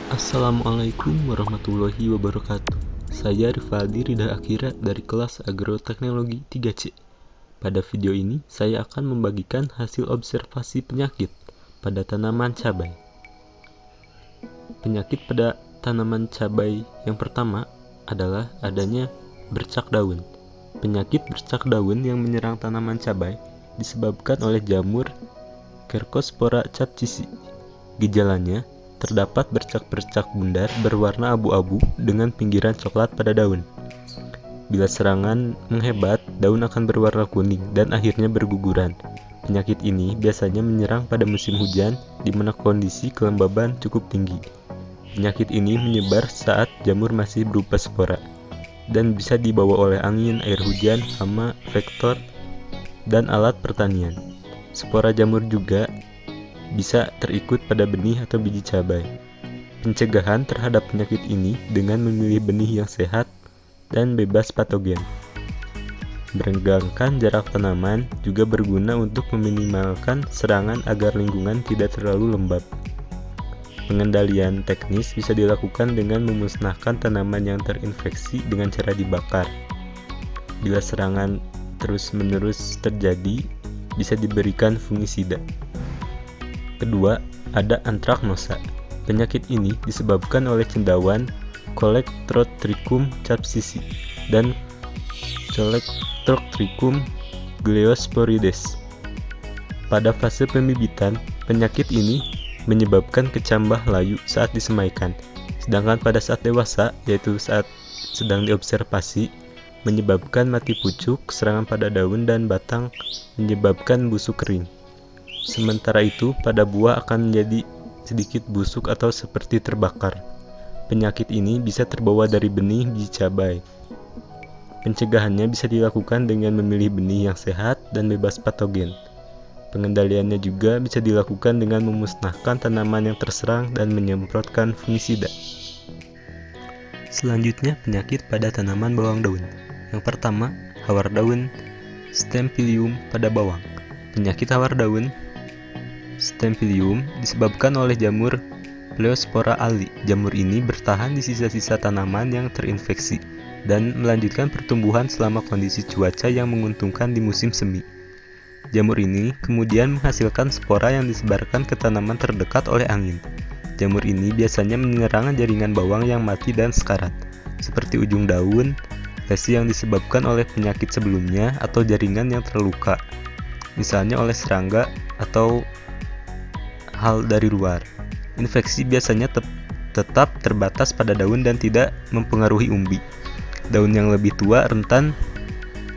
Assalamualaikum warahmatullahi wabarakatuh. Saya Rivaldi Rida Akira dari kelas Agroteknologi 3C. Pada video ini, saya akan membagikan hasil observasi penyakit pada tanaman cabai. Penyakit pada tanaman cabai yang pertama adalah adanya bercak daun. Penyakit bercak daun yang menyerang tanaman cabai disebabkan oleh jamur Cercospora capsicii. Gejalanya terdapat bercak-bercak bundar berwarna abu-abu dengan pinggiran coklat pada daun. Bila serangan menghebat, daun akan berwarna kuning dan akhirnya berguguran. Penyakit ini biasanya menyerang pada musim hujan di mana kondisi kelembaban cukup tinggi. Penyakit ini menyebar saat jamur masih berupa spora dan bisa dibawa oleh angin, air hujan, hama, vektor, dan alat pertanian. Spora jamur juga bisa terikut pada benih atau biji cabai. Pencegahan terhadap penyakit ini dengan memilih benih yang sehat dan bebas patogen. Merenggangkan jarak tanaman juga berguna untuk meminimalkan serangan agar lingkungan tidak terlalu lembab. Pengendalian teknis bisa dilakukan dengan memusnahkan tanaman yang terinfeksi dengan cara dibakar. Bila serangan terus-menerus terjadi, bisa diberikan fungisida. Kedua, ada antraknosa. Penyakit ini disebabkan oleh cendawan Colectotrichum capsicii dan Colectotrichum gliosporides. Pada fase pembibitan, penyakit ini menyebabkan kecambah layu saat disemaikan, sedangkan pada saat dewasa, yaitu saat sedang diobservasi, menyebabkan mati pucuk, serangan pada daun dan batang, menyebabkan busuk kering. Sementara itu, pada buah akan menjadi sedikit busuk atau seperti terbakar. Penyakit ini bisa terbawa dari benih biji cabai. Pencegahannya bisa dilakukan dengan memilih benih yang sehat dan bebas patogen. Pengendaliannya juga bisa dilakukan dengan memusnahkan tanaman yang terserang dan menyemprotkan fungisida. Selanjutnya, penyakit pada tanaman bawang daun. Yang pertama, hawar daun Stemphylium pada bawang. Penyakit hawar daun Stemphylium disebabkan oleh jamur Pleospora alli. Jamur ini bertahan di sisa-sisa tanaman yang terinfeksi dan melanjutkan pertumbuhan selama kondisi cuaca yang menguntungkan di musim semi. Jamur ini kemudian menghasilkan spora yang disebarkan ke tanaman terdekat oleh angin. Jamur ini biasanya menyerang jaringan bawang yang mati dan sekarat, seperti ujung daun, lesi yang disebabkan oleh penyakit sebelumnya, atau jaringan yang terluka, misalnya oleh serangga atau hal dari luar. Infeksi biasanya tetap terbatas pada daun dan tidak mempengaruhi umbi. Daun yang lebih tua rentan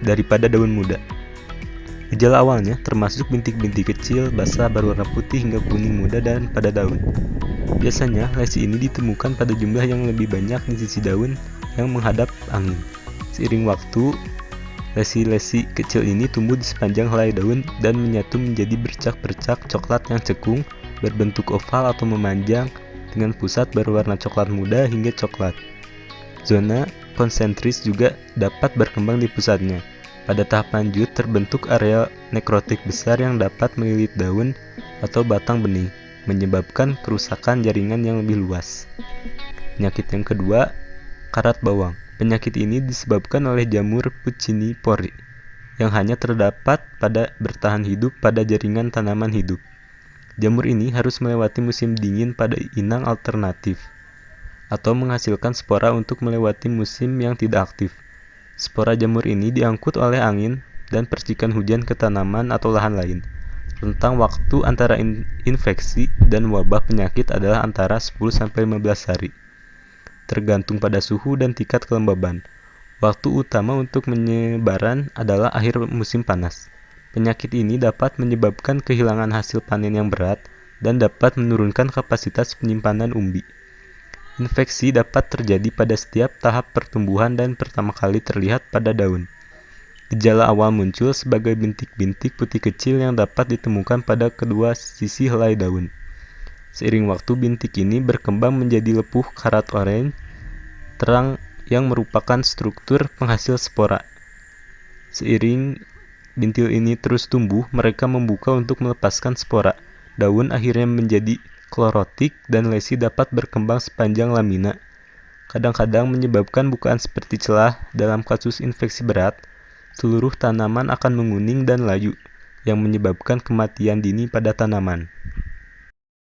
daripada daun muda. Gejala awalnya termasuk bintik-bintik kecil, basah, berwarna putih hingga kuning muda dan pada daun. Biasanya lesi ini ditemukan pada jumlah yang lebih banyak di sisi daun yang menghadap angin. Seiring waktu, lesi-lesi kecil ini tumbuh di sepanjang helai daun dan menyatu menjadi bercak-bercak coklat yang cekung, berbentuk oval atau memanjang, dengan pusat berwarna coklat muda hingga coklat. Zona konsentris juga dapat berkembang di pusatnya. Pada tahap lanjut, terbentuk area nekrotik besar yang dapat melilit daun atau batang benih, menyebabkan kerusakan jaringan yang lebih luas. Penyakit yang kedua, karat bawang. Penyakit ini disebabkan oleh jamur Puccini pori, yang hanya terdapat pada bertahan hidup pada jaringan tanaman hidup. Jamur ini harus melewati musim dingin pada inang alternatif, atau menghasilkan spora untuk melewati musim yang tidak aktif. Spora jamur ini diangkut oleh angin dan percikan hujan ke tanaman atau lahan lain. Rentang waktu antara infeksi dan wabah penyakit adalah antara 10-15 hari, tergantung pada suhu dan tingkat kelembaban. Waktu utama untuk penyebaran adalah akhir musim panas. Penyakit ini dapat menyebabkan kehilangan hasil panen yang berat dan dapat menurunkan kapasitas penyimpanan umbi. Infeksi dapat terjadi pada setiap tahap pertumbuhan dan pertama kali terlihat pada daun. Gejala awal muncul sebagai bintik-bintik putih kecil yang dapat ditemukan pada kedua sisi helai daun. Seiring waktu, bintik ini berkembang menjadi lepuh karat oranye terang yang merupakan struktur penghasil spora. Seiring bintil ini terus tumbuh, mereka membuka untuk melepaskan spora. Daun akhirnya menjadi klorotik, dan lesi dapat berkembang sepanjang lamina. Kadang-kadang menyebabkan bukaan seperti celah. Dalam kasus infeksi berat, seluruh tanaman akan menguning dan layu, yang menyebabkan kematian dini pada tanaman.